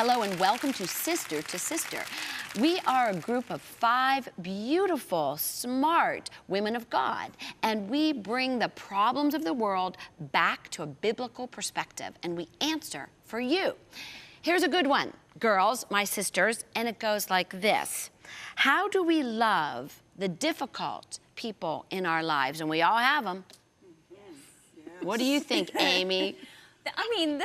Hello and welcome to Sister to Sister. We are a group of 5 beautiful, smart women of God, and we bring the problems of the world back to a biblical perspective, and we answer for you. Here's a good one, girls, my sisters, and it goes like this. How do we love the difficult people in our lives? And we all have them. Yes. What do you think, Amy? I mean,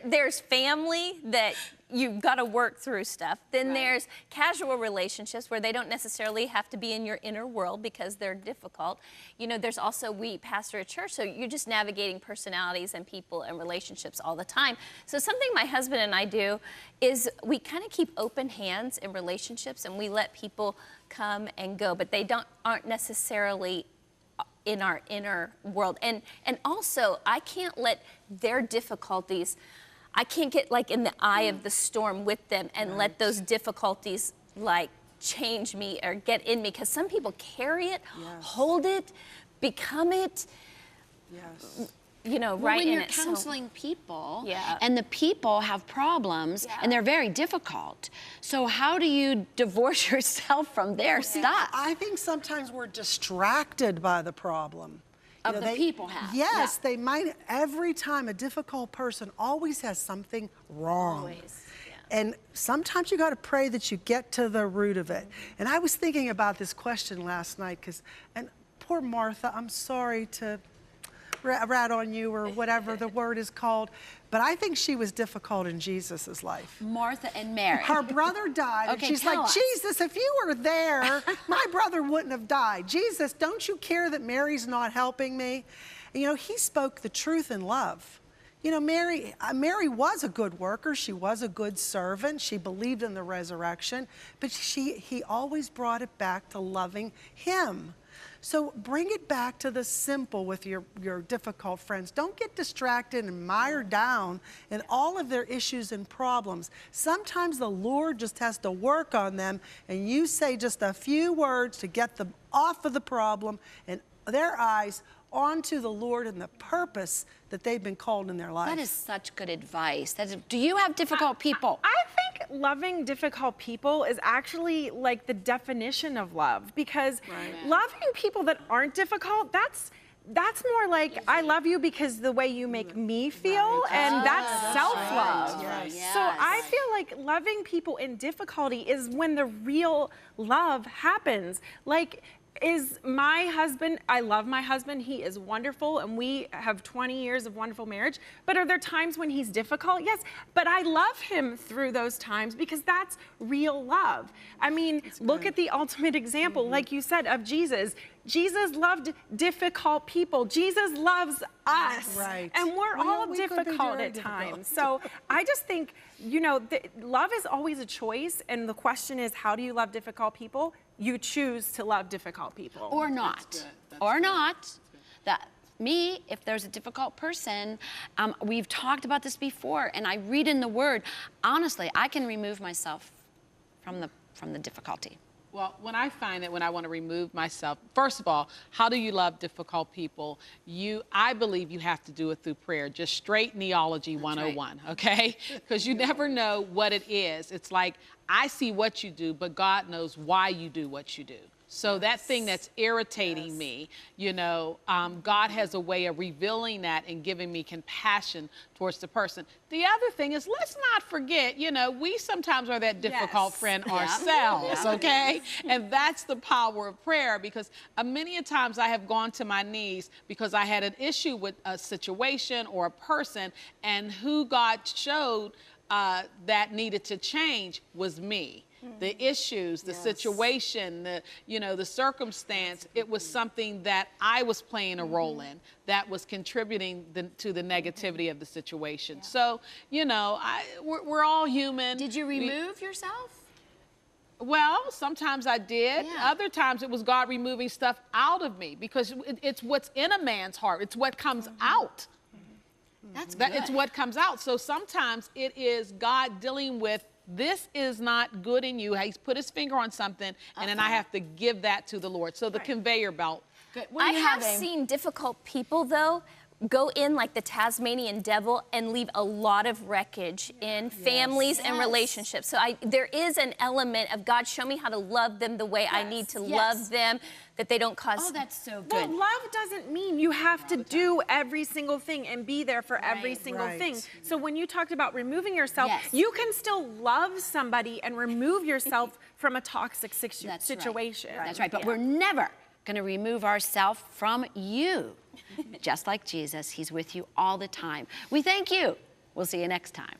there's family that you've got to work through stuff. Then there's casual relationships where they don't necessarily have to be in your inner world because they're difficult. You know, there's also, we pastor a church, so you're just navigating personalities and people and relationships all the time. So something my husband and I do is we kind of keep open hands in relationships, and we let people come and go, but they aren't necessarily in our inner world. And also, I can't let their difficulties, I can't get like in the eye of the storm with them and let those difficulties like change me or get in me, because some people carry it, hold it, become it, you know, Well, right when in you're it. counseling people, Yeah. and the people have problems, and they're very difficult. So how do you divorce yourself from their stuff? I think sometimes we're distracted by the problem. Of the people have. Yes, they might. Every time a difficult person always has something wrong. Always, And sometimes you got to pray that you get to the root of it. And I was thinking about this question last night, and poor Martha, I'm sorry to rat on you or whatever the word is called, but I think she was difficult in Jesus's life. Martha and Mary. Her brother died, and she's like, us. Jesus, if you were there, my brother wouldn't have died. Jesus, don't you care that Mary's not helping me? And, you know, he spoke the truth in love. You know, Mary was a good worker. She was a good servant. She believed in the resurrection, but he always brought it back to loving him. So bring it back to the simple with your difficult friends. Don't get distracted and mired down in all of their issues and problems. Sometimes the Lord just has to work on them, and you say just a few words to get them off of the problem and their eyes onto the Lord and the purpose that they've been called in their life. That is such good advice. Do you have difficult people? I think loving difficult people is actually like the definition of love, because loving people that aren't difficult, that's more like, I love you because the way you make me feel, and that's self-love. Yes. So I feel like loving people in difficulty is when the real love happens. Like, my husband, I love my husband, he is wonderful, and we have 20 years of wonderful marriage, but are there times when he's difficult? Yes, but I love him through those times because that's real love. I mean, look at the ultimate example, like you said, of Jesus. Jesus loved difficult people. Jesus loves us. Right. And we're all we could be difficult very at difficult. times. So I just think, you know, love is always a choice, and the question is, how do you love difficult people? You choose to love difficult people. Or not. Or not. If there's a difficult person, we've talked about this before, and I read in the Word, honestly, I can remove myself from the difficulty. Well, when I find that when I want to remove myself, first of all, how do you love difficult people? I believe you have to do it through prayer, just straight neology 101, okay? Because you never know what it is. It's like, I see what you do, but God knows why you do what you do. So that thing that's irritating me, you know, God has a way of revealing that and giving me compassion towards the person. The other thing is, let's not forget, you know, we sometimes are that difficult friend ourselves, okay? And that's the power of prayer, because many a times I have gone to my knees because I had an issue with a situation or a person, and who God showed that needed to change was me. The issues, the situation, the circumstance, it was something that I was playing a role in that was contributing to the negativity of the situation. So, you know, we're all human. Did you remove yourself? Well, sometimes I did. Other times it was God removing stuff out of me, because it's what's in a man's heart. It's what comes out. That's good. It's what comes out. So sometimes it is God dealing with, this is not good in you. He's put his finger on something, and then I have to give that to the Lord. So the conveyor belt. Good. I have seen difficult people, though, go in like the Tasmanian devil and leave a lot of wreckage in families and Yes. relationships. So there is an element of God, show me how to love them the way I need to Yes. love them, that they don't cause. Oh, that's so Well, good. love doesn't mean you have to do every single thing and be there for every single Right. thing. So when you talked about removing yourself, Yes. you can still love somebody and remove yourself from a toxic That's right. situation. That's right. But we're never going to remove ourselves from you. Just like Jesus, he's with you all the time. We thank you. We'll see you next time.